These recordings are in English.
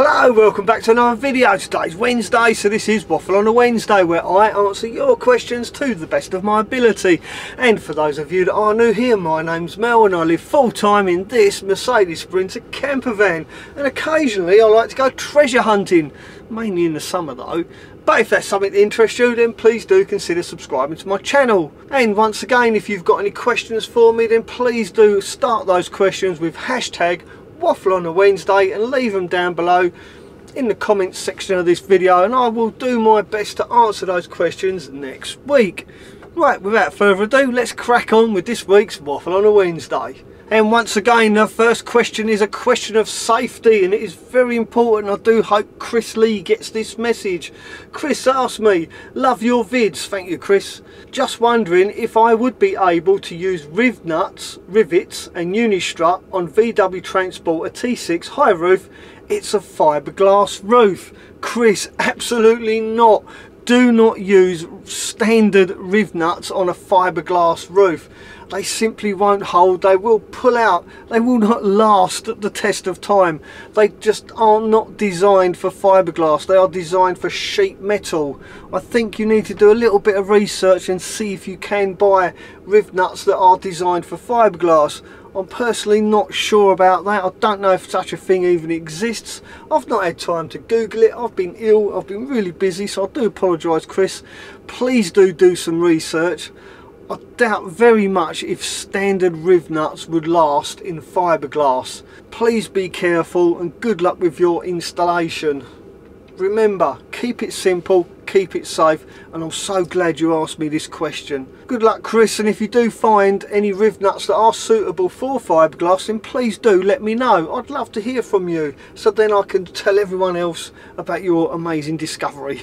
Hello, welcome back to another video. Today's Wednesday, so this is Waffle on a Wednesday, where I answer your questions to the best of my ability. And for those of you that are new here, my name's Mel and I live full time in this Mercedes Sprinter camper van, and occasionally I like to go treasure hunting, mainly in the summer though. But if that's something that interests you, then please do consider subscribing to my channel. And once again, if you've got any questions for me, then please do start those questions with hashtag Waffle on a Wednesday and leave them down below in the comments section of this video, and I will do my best to answer those questions next week. Right, without further ado, let's crack on with this week's Waffle on a Wednesday. And once again, the first question is a question of safety, and it is very important. I do hope Chris Lee gets this message. Chris asked me, love your vids. Thank you, Chris. Just wondering if I would be able to use rivets and unistrut on VW Transporter T6 high roof. It's a fiberglass roof. Chris, absolutely not. Do not use standard rivnuts on a fiberglass roof. They simply won't hold, they will pull out, they will not last the test of time. They just are not designed for fiberglass, they are designed for sheet metal. I think you need to do a little bit of research and see if you can buy rivnuts that are designed for fiberglass. I'm personally not sure about that. I don't know if such a thing even exists. I've not had time to Google it. I've been ill, I've been really busy, so I do apologise, Chris. Please do some research. I doubt very much if standard rivnuts would last in fiberglass. Please be careful and good luck with your installation. Remember, keep it simple, keep it safe, and I'm so glad you asked me this question. Good luck, Chris, and if you do find any rivnuts that are suitable for fiberglass, then please do let me know. I'd love to hear from you, so then I can tell everyone else about your amazing discovery.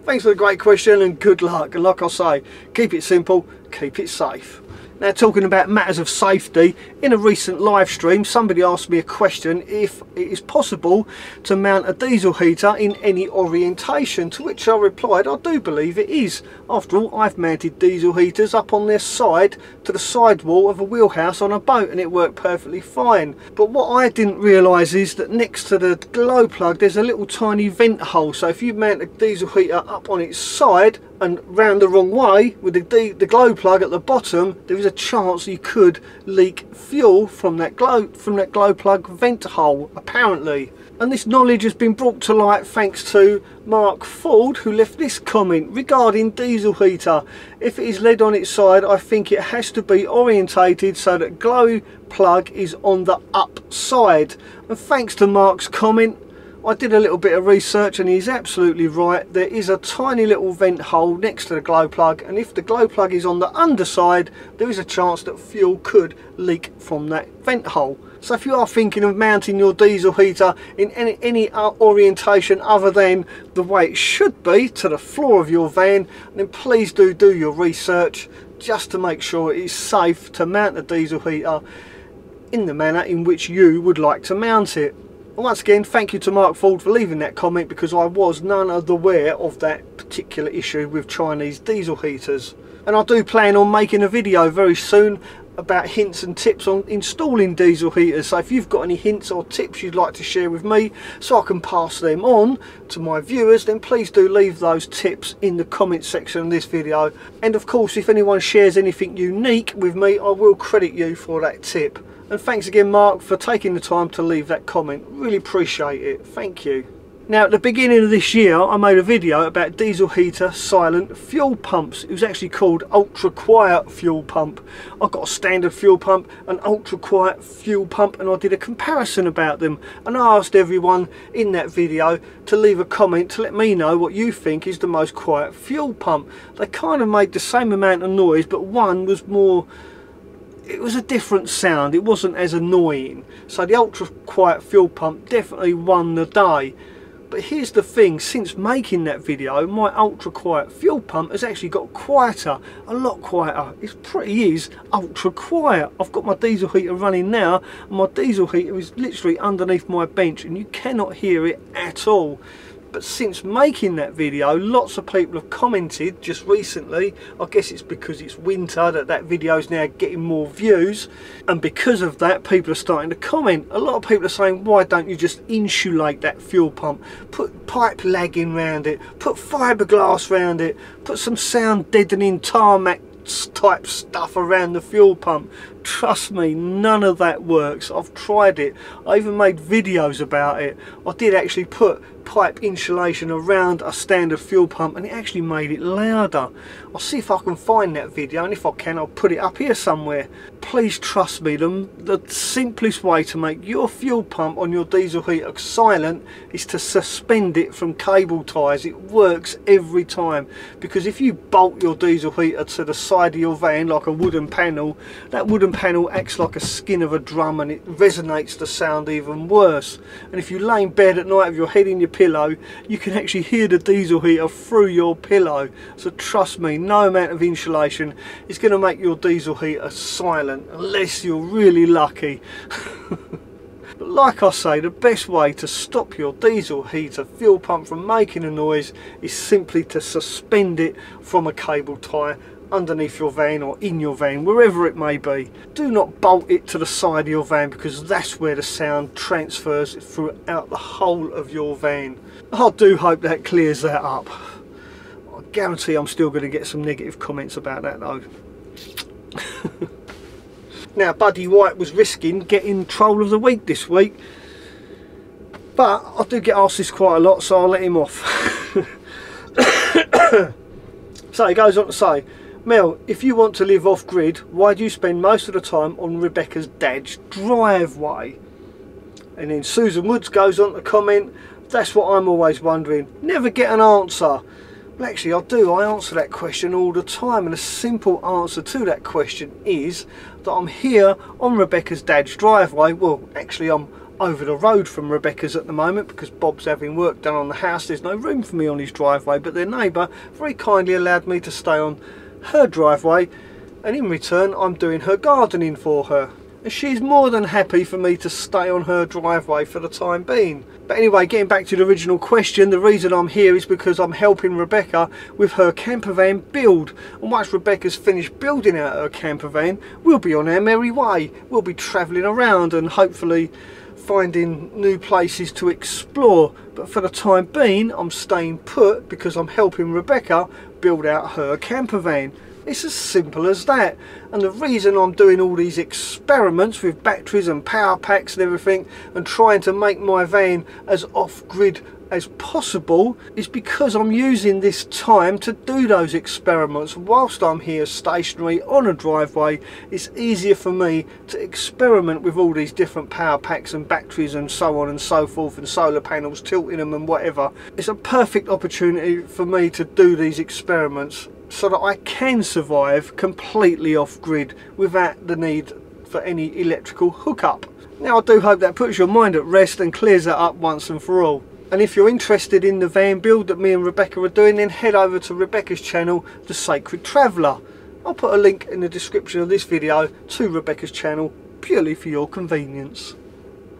Thanks for the great question and good luck, and like I say, keep it simple, keep it safe. Now, talking about matters of safety, in a recent live stream somebody asked me a question if it is possible to mount a diesel heater in any orientation, to which I replied I do believe it is. After all, I've mounted diesel heaters up on their side to the sidewall of a wheelhouse on a boat and it worked perfectly fine. But what I didn't realise is that next to the glow plug there's a little tiny vent hole, so if you mount a diesel heater up on its side and round the wrong way with the glow plug at the bottom, there is a chance you could leak fuel from that glow plug vent hole, apparently. And this knowledge has been brought to light thanks to Mark Ford, who left this comment regarding diesel heater. If it is lead on its side, I think it has to be orientated so that glow plug is on the up side. And thanks to Mark's comment, I did a little bit of research and he's absolutely right. There is a tiny little vent hole next to the glow plug, and if the glow plug is on the underside, there is a chance that fuel could leak from that vent hole. So if you are thinking of mounting your diesel heater in any orientation other than the way it should be, to the floor of your van, then please do your research just to make sure it is safe to mount the diesel heater in the manner in which you would like to mount it. Once again, thank you to Mark Ford for leaving that comment, because I was none aware of that particular issue with Chinese diesel heaters. And I do plan on making a video very soon about hints and tips on installing diesel heaters, so if you've got any hints or tips you'd like to share with me so I can pass them on to my viewers, then please do leave those tips in the comment section of this video. And of course, if anyone shares anything unique with me, I will credit you for that tip. And thanks again, Mark, for taking the time to leave that comment. Really appreciate it. Thank you. Now, at the beginning of this year, I made a video about diesel heater silent fuel pumps. It was actually called ultra quiet fuel pump. I got a standard fuel pump, an ultra quiet fuel pump, and I did a comparison about them. And I asked everyone in that video to leave a comment to let me know what you think is the most quiet fuel pump. They kind of made the same amount of noise, but one was more... it was a different sound, it wasn't as annoying. So the ultra quiet fuel pump definitely won the day. But here's the thing, since making that video, my ultra quiet fuel pump has actually got quieter, a lot quieter. It pretty is ultra quiet. I've got my diesel heater running now, and my diesel heater is literally underneath my bench and you cannot hear it at all. But since making that video, lots of people have commented just recently. I guess it's because it's winter that video is now getting more views, and because of that people are starting to comment. A lot of people are saying, why don't you just insulate that fuel pump, put pipe lagging around it, put fiberglass around it, put some sound deadening tarmac type stuff around the fuel pump. Trust me, none of that works. I've tried it. I even made videos about it. I did actually put pipe insulation around a standard fuel pump and it actually made it louder. I'll see if I can find that video, and if I can I'll put it up here somewhere. Please trust me, the simplest way to make your fuel pump on your diesel heater silent is to suspend it from cable ties. It works every time, because if you bolt your diesel heater to the side of your van like a wooden panel, that wooden panel acts like a skin of a drum and it resonates the sound even worse. And if you lay in bed at night with your head in your pillow, you can actually hear the diesel heater through your pillow. So trust me, no amount of insulation is going to make your diesel heater silent, unless you're really lucky. But like I say, the best way to stop your diesel heater fuel pump from making a noise is simply to suspend it from a cable tie underneath your van or in your van, wherever it may be. Do not bolt it to the side of your van, because that's where the sound transfers throughout the whole of your van. I do hope that clears that up. I guarantee I'm still going to get some negative comments about that though. Now, Buddy White was risking getting Troll of the Week this week, but I do get asked this quite a lot, so I'll let him off. So he goes on to say, Mel, if you want to live off grid, why do you spend most of the time on Rebecca's dad's driveway? And then Susan Woods goes on to comment, that's what I'm always wondering, never get an answer. Well, actually I do, I answer that question all the time, and a simple answer to that question is that I'm here on Rebecca's dad's driveway. Well, actually I'm over the road from Rebecca's at the moment because Bob's having work done on the house. There's no room for me on his driveway, but their neighbour very kindly allowed me to stay on her driveway, and in return I'm doing her gardening for her, and she's more than happy for me to stay on her driveway for the time being. But anyway, getting back to the original question, the reason I'm here is because I'm helping Rebecca with her camper van build, and once Rebecca's finished building out her camper van, we'll be on our merry way. We'll be travelling around and hopefully finding new places to explore, but for the time being I'm staying put because I'm helping Rebecca build out her camper van. It's as simple as that. And the reason I'm doing all these experiments with batteries and power packs and everything and trying to make my van as off-grid as possible is because I'm using this time to do those experiments. Whilst I'm here stationary on a driveway, it's easier for me to experiment with all these different power packs and batteries and so on and so forth, and solar panels, tilting them and whatever. It's a perfect opportunity for me to do these experiments so that I can survive completely off-grid without the need for any electrical hookup. Now, I do hope that puts your mind at rest and clears that up once and for all. And if you're interested in the van build that me and Rebecca are doing, then head over to Rebecca's channel, The Sacred Traveller. I'll put a link in the description of this video to Rebecca's channel, purely for your convenience.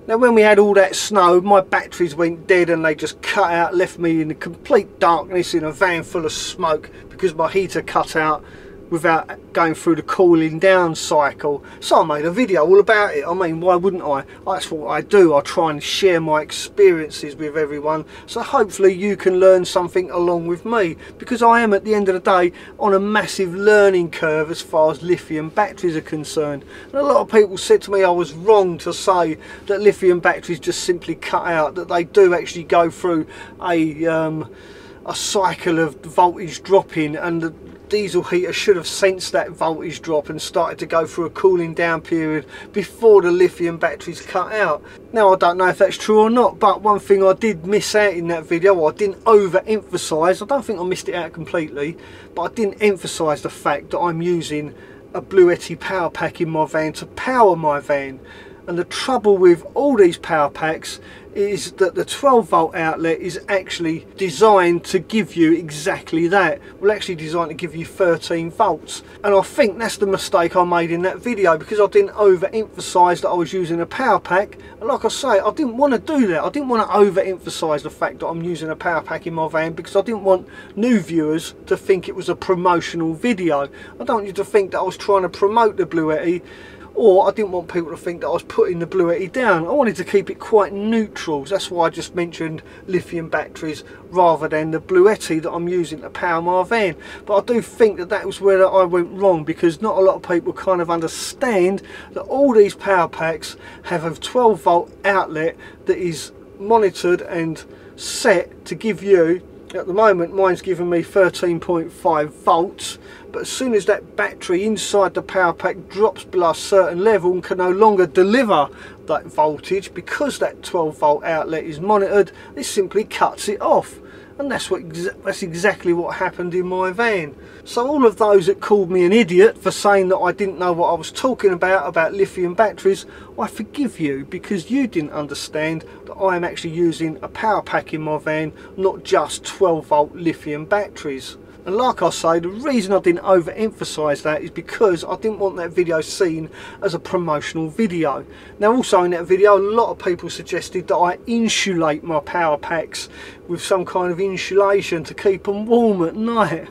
Now, when we had all that snow, my batteries went dead and they just cut out, left me in the complete darkness in a van full of smoke because my heater cut out without going through the cooling down cycle. So I made a video all about it. I mean, why wouldn't I? That's what I do. I try and share my experiences with everyone, so hopefully you can learn something along with me, because I am, at the end of the day, on a massive learning curve as far as lithium batteries are concerned. And a lot of people said to me I was wrong to say that lithium batteries just simply cut out, that they do actually go through a cycle of voltage dropping, and the diesel heater should have sensed that voltage drop and started to go through a cooling down period before the lithium batteries cut out. Now, I don't know if that's true or not, but one thing I did miss out in that video, or I didn't overemphasise, I don't think I missed it out completely, but I didn't emphasise the fact that I'm using a Bluetti power pack in my van to power my van. And the trouble with all these power packs is that the 12 volt outlet is actually designed to give you exactly that. Well, actually designed to give you 13 volts. And I think that's the mistake I made in that video, because I didn't overemphasize that I was using a power pack. And like I say, I didn't want to do that. I didn't want to overemphasize the fact that I'm using a power pack in my van, because I didn't want new viewers to think it was a promotional video. I don't want you to think that I was trying to promote the Bluetti, or I didn't want people to think that I was putting the Bluetti down. I wanted to keep it quite neutral. That's why I just mentioned lithium batteries rather than the Bluetti that I'm using to power my van. But I do think that that was where I went wrong, because not a lot of people kind of understand that all these power packs have a 12 volt outlet that is monitored and set to give you, at the moment mine's giving me 13.5 volts, but as soon as that battery inside the power pack drops below a certain level and can no longer deliver that voltage, because that 12 volt outlet is monitored, it simply cuts it off. And that's exactly what happened in my van. So all of those that called me an idiot for saying that I didn't know what I was talking about lithium batteries, I forgive you, because you didn't understand that I am actually using a power pack in my van, not just 12 volt lithium batteries. And like I say, the reason I didn't overemphasize that is because I didn't want that video seen as a promotional video. Now also in that video, a lot of people suggested that I insulate my power packs with some kind of insulation to keep them warm at night.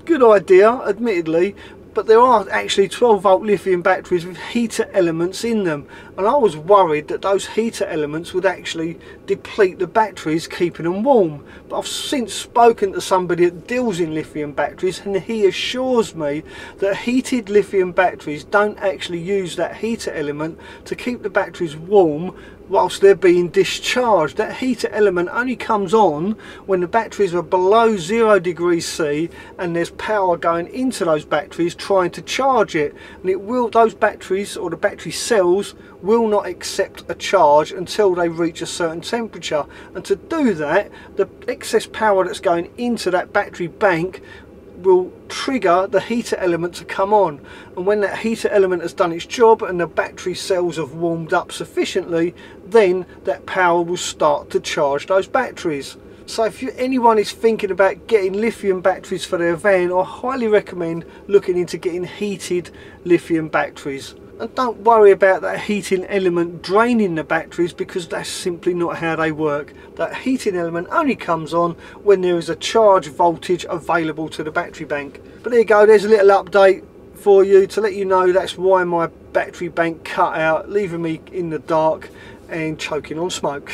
Good idea, admittedly, but there are actually 12 volt lithium batteries with heater elements in them, and I was worried that those heater elements would actually deplete the batteries, keeping them warm. But I've since spoken to somebody that deals in lithium batteries, and he assures me that heated lithium batteries don't actually use that heater element to keep the batteries warm whilst they're being discharged. That heater element only comes on when the batteries are below 0 degrees C and there's power going into those batteries trying to charge it, and it will, those batteries or the battery cells will not accept a charge until they reach a certain temperature. And to do that, the excess power that's going into that battery bank will trigger the heater element to come on, and when that heater element has done its job and the battery cells have warmed up sufficiently, then that power will start to charge those batteries. So if anyone is thinking about getting lithium batteries for their van, I highly recommend looking into getting heated lithium batteries. And don't worry about that heating element draining the batteries, because that's simply not how they work. That heating element only comes on when there is a charge voltage available to the battery bank. But there you go, there's a little update for you to let you know that's why my battery bank cut out, leaving me in the dark and choking on smoke.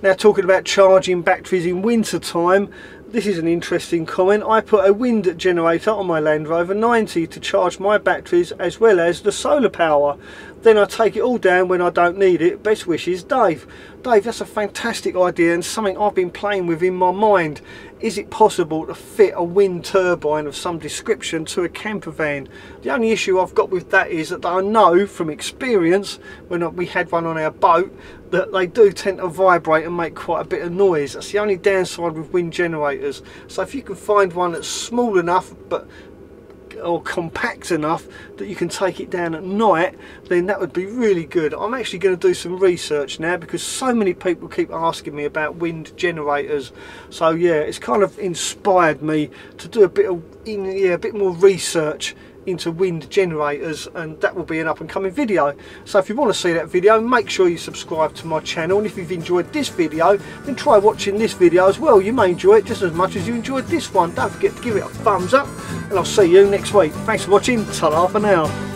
Now, talking about charging batteries in winter time, this is an interesting comment. I put a wind generator on my Land Rover 90 to charge my batteries as well as the solar power. Then I take it all down when I don't need it. Best wishes, Dave. Dave, that's a fantastic idea and something I've been playing with in my mind. Is it possible to fit a wind turbine of some description to a camper van? The only issue I've got with that is that I know from experience, when we had one on our boat, that they do tend to vibrate and make quite a bit of noise. That's the only downside with wind generators. So if you can find one that's small enough or compact enough that you can take it down at night, then that would be really good. I'm actually going to do some research now, because so many people keep asking me about wind generators. So yeah, it's kind of inspired me to do a bit more research into wind generators, and that will be an up and coming video. So if you want to see that video, make sure you subscribe to my channel, and if you've enjoyed this video, then try watching this video as well. You may enjoy it just as much as you enjoyed this one. Don't forget to give it a thumbs up, and I'll see you next week. Thanks for watching. Ta-ra for now.